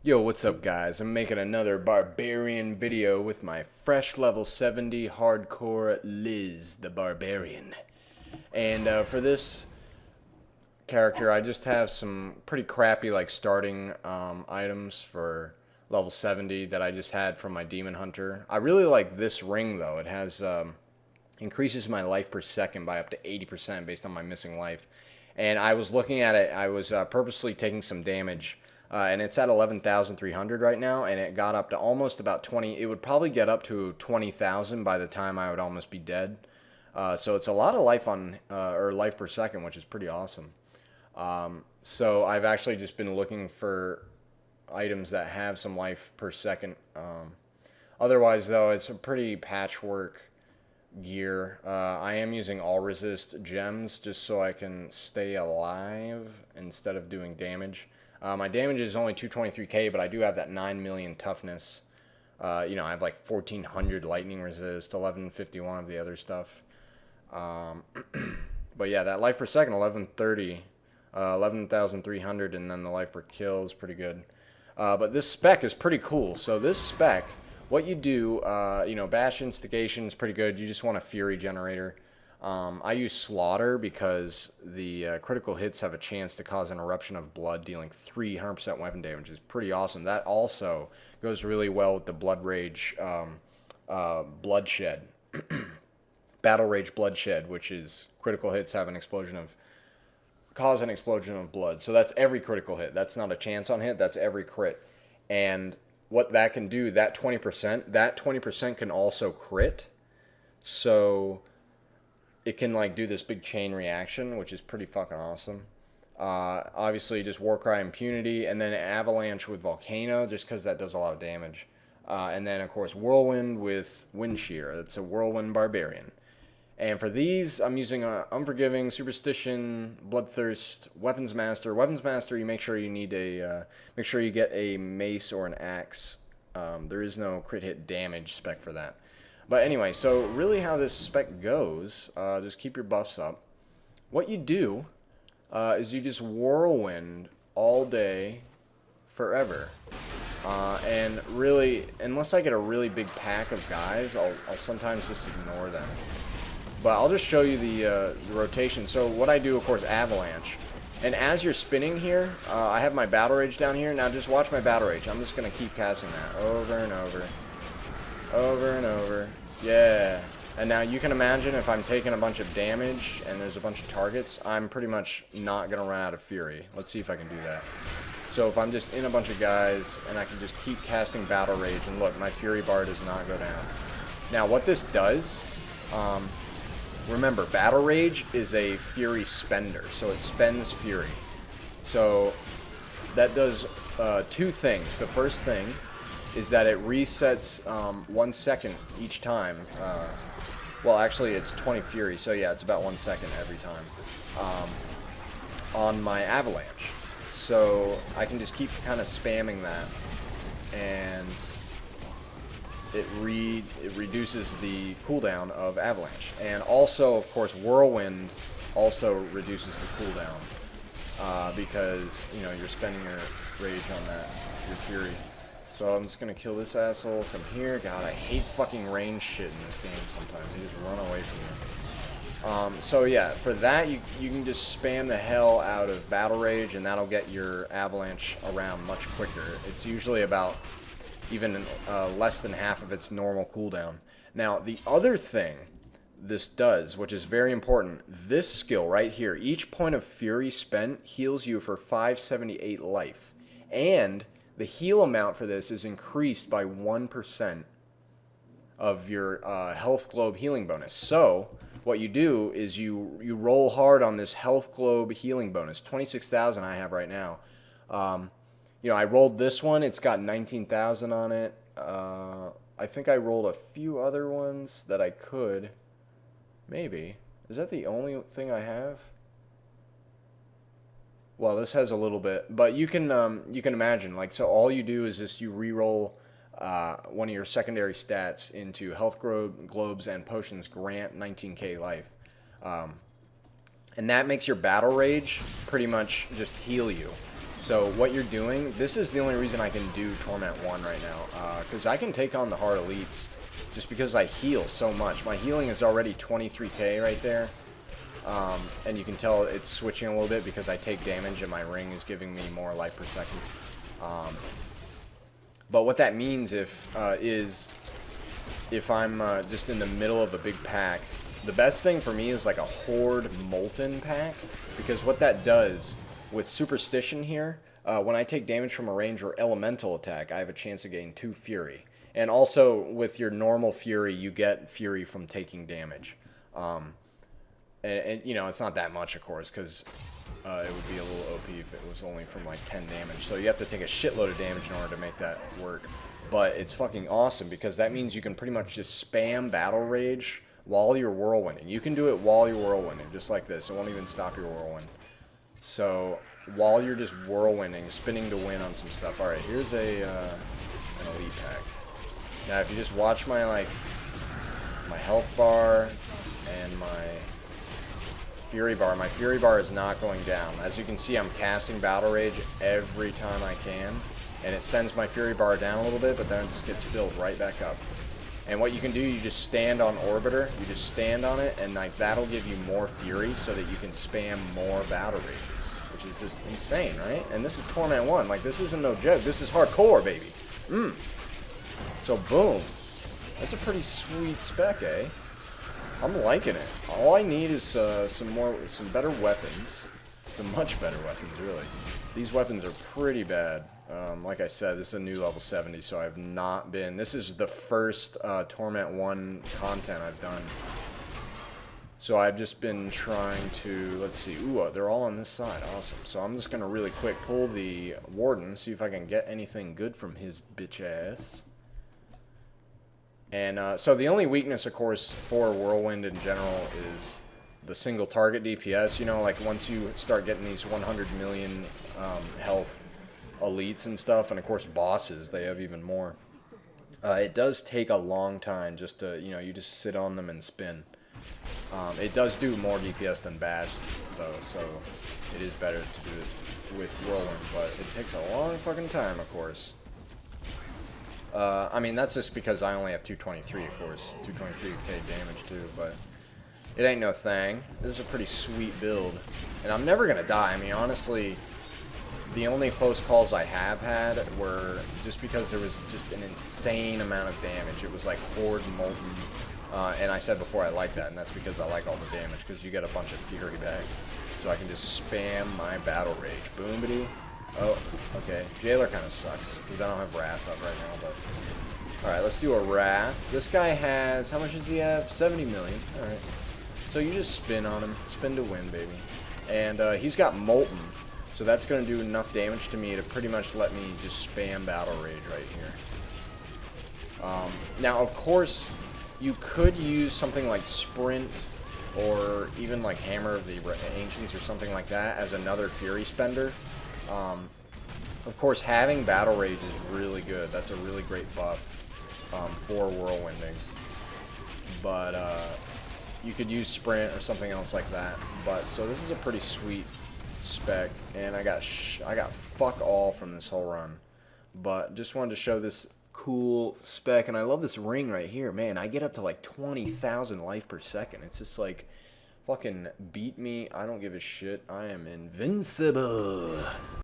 Yo, what's up guys? I'm making another Barbarian video with my fresh level 70 hardcore Liz, the Barbarian. And for this character, I just have some pretty crappy like starting items for level 70 that I just had from my Demon Hunter. I really like this ring though. It has increases my life per second by up to 80% based on my missing life. And I was looking at it, I was purposely taking some damage, and it's at 11,300 right now, and it got up to almost about 20. It would probably get up to 20,000 by the time I would almost be dead. So it's a lot of life on, or life per second, which is pretty awesome. So I've actually just been looking for items that have some life per second. Otherwise, though, it's a pretty patchwork gear. I am using all resist gems just so I can stay alive instead of doing damage. My damage is only 223k, but I do have that 9 million toughness. I have like 1400 lightning resist, 1151 of the other stuff. But yeah, that life per second, 1130, 11,300, and then the life per kill is pretty good. But this spec is pretty cool. So this spec, what you do, Bash Instigation is pretty good. You just want a Fury generator. I use Slaughter because the critical hits have a chance to cause an eruption of blood, dealing 300% weapon damage, which is pretty awesome. That also goes really well with the Blood Rage Bloodshed. Battle Rage Bloodshed, which is critical hits have an explosion of cause an explosion of blood. So that's every critical hit. That's not a chance on hit. That's every crit. And what that can do, that 20% can also crit. So it can like do this big chain reaction, which is pretty fucking awesome. Obviously, just Warcry Impunity, and then Avalanche with Volcano, just because that does a lot of damage. And then, of course, Whirlwind with Wind Shear. It's a Whirlwind Barbarian. And for these, I'm using Unforgiving, Superstition, Bloodthirst, Weapons Master. Weapons Master, you make sure you need make sure you get a mace or an axe. There is no crit hit damage spec for that. But anyway, so really how this spec goes, just keep your buffs up. What you do is you just Whirlwind all day, forever. And really, unless I get a really big pack of guys, I'll sometimes just ignore them. But I'll just show you the rotation. So what I do, of course, Avalanche. And as you're spinning here, I have my Battle Rage down here. Now just watch my Battle Rage. I'm just going to keep casting that over and over. Over and over. Yeah. And now you can imagine if I'm taking a bunch of damage and there's a bunch of targets, I'm pretty much not going to run out of Fury. Let's see if I can do that. So if I'm just in a bunch of guys and I can just keep casting Battle Rage, and look, my Fury bar does not go down. Now what this does... remember, Battle Rage is a Fury spender, so it spends Fury. So that does two things. The first thing is that it resets 1 second each time. Well, actually, it's 20 Fury, so yeah, it's about 1 second every time on my Avalanche. So I can just keep kind of spamming that, and it reduces the cooldown of Avalanche. And also, of course, Whirlwind also reduces the cooldown because, you're spending your rage on that, your Fury. So I'm just going to kill this asshole from here. God, I hate fucking range shit in this game sometimes. You just run away from you. So yeah, for that, you can just spam the hell out of Battle Rage, and that'll get your Avalanche around much quicker. It's usually about even less than half of its normal cooldown. Now, the other thing this does, which is very important, this skill right here, each point of Fury spent heals you for 578 life. And the heal amount for this is increased by 1% of your health globe healing bonus. So, what you do is you roll hard on this health globe healing bonus. 26,000 I have right now. I rolled this one. It's got 19,000 on it. I think I rolled a few other ones that I could. Maybe. Is that the only thing I have? Well, this has a little bit, but you can imagine, like, so all you do is just you re-roll one of your secondary stats into health globes and potions grant 19k life. And that makes your Battle Rage pretty much just heal you. So what you're doing, this is the only reason I can do Torment 1 right now, because I can take on the hard elites just because I heal so much. My healing is already 23k right there, and you can tell it's switching a little bit because I take damage and my ring is giving me more life per second. But what that means is if I'm just in the middle of a big pack, the best thing for me is like a Horde Molten pack, because what that does with Superstition here, when I take damage from a range or elemental attack, I have a chance to gain 2 Fury. And also, with your normal Fury, you get Fury from taking damage. And you know, it's not that much, of course, because it would be a little OP if it was only from like 10 damage. So you have to take a shitload of damage in order to make that work. But it's fucking awesome, because that means you can pretty much just spam Battle Rage while you're whirlwinding. You can do it while you're whirlwinding, just like this. It won't even stop your whirlwind. So while you're just whirlwinding, spinning to win on some stuff. Alright, here's an elite pack. Now if you just watch my my health bar and my Fury bar is not going down. As you can see, I'm casting Battle Rage every time I can, and it sends my Fury bar down a little bit, but then it just gets filled right back up. And what you can do, you just stand on Orbiter, you just stand on it, and like that'll give you more Fury so that you can spam more Battle Rages, which is just insane, right? And this is Torment 1, like this isn't no joke, this is hardcore, baby. So boom, that's a pretty sweet spec, eh? I'm liking it. All I need is some better weapons, some much better weapons, really. These weapons are pretty bad. Like I said, this is a new level 70, so I've not been... This is the first Torment 1 content I've done. So I've just been trying to... Let's see. Ooh, they're all on this side. Awesome. So I'm just going to really quick pull the Warden, see if I can get anything good from his bitch ass. And so the only weakness, of course, for Whirlwind in general is the single target DPS. You know, like once you start getting these 100 million health elites and stuff, and of course bosses, they have even more. It does take a long time just to, you know, you just sit on them and spin. It does do more DPS than Bash, though, so it is better to do it with Whirlwind, but it takes a long fucking time, of course. I mean, that's just because I only have 223, of course. 223k damage, too, but it ain't no thing. This is a pretty sweet build. And I'm never gonna die. I mean, honestly, the only close calls I have had were just because there was just an insane amount of damage. It was like Horde Molten. And I said before I like that, and that's because I like all the damage, because you get a bunch of Fury back. So I can just spam my Battle Rage. Boomity. Oh, okay. Jailer kind of sucks, because I don't have Wrath up right now, but... Alright, let's do a Wrath. This guy has... How much does he have? 70 million. Alright. So you just spin on him. Spin to win, baby. And he's got Molten, so that's going to do enough damage to me to pretty much let me just spam Battle Rage right here. Now, of course, you could use something like Sprint, or even like Hammer of the Ancients or something like that as another Fury spender. Of course, having Battle Rage is really good. That's a really great buff for Whirlwinding. But you could use Sprint or something else like that. But so this is a pretty sweet spec, and I got fuck all from this whole run. But just wanted to show this cool spec, and I love this ring right here. Man, I get up to like 20,000 life per second. It's just like, fucking beat me. I don't give a shit. I am invincible.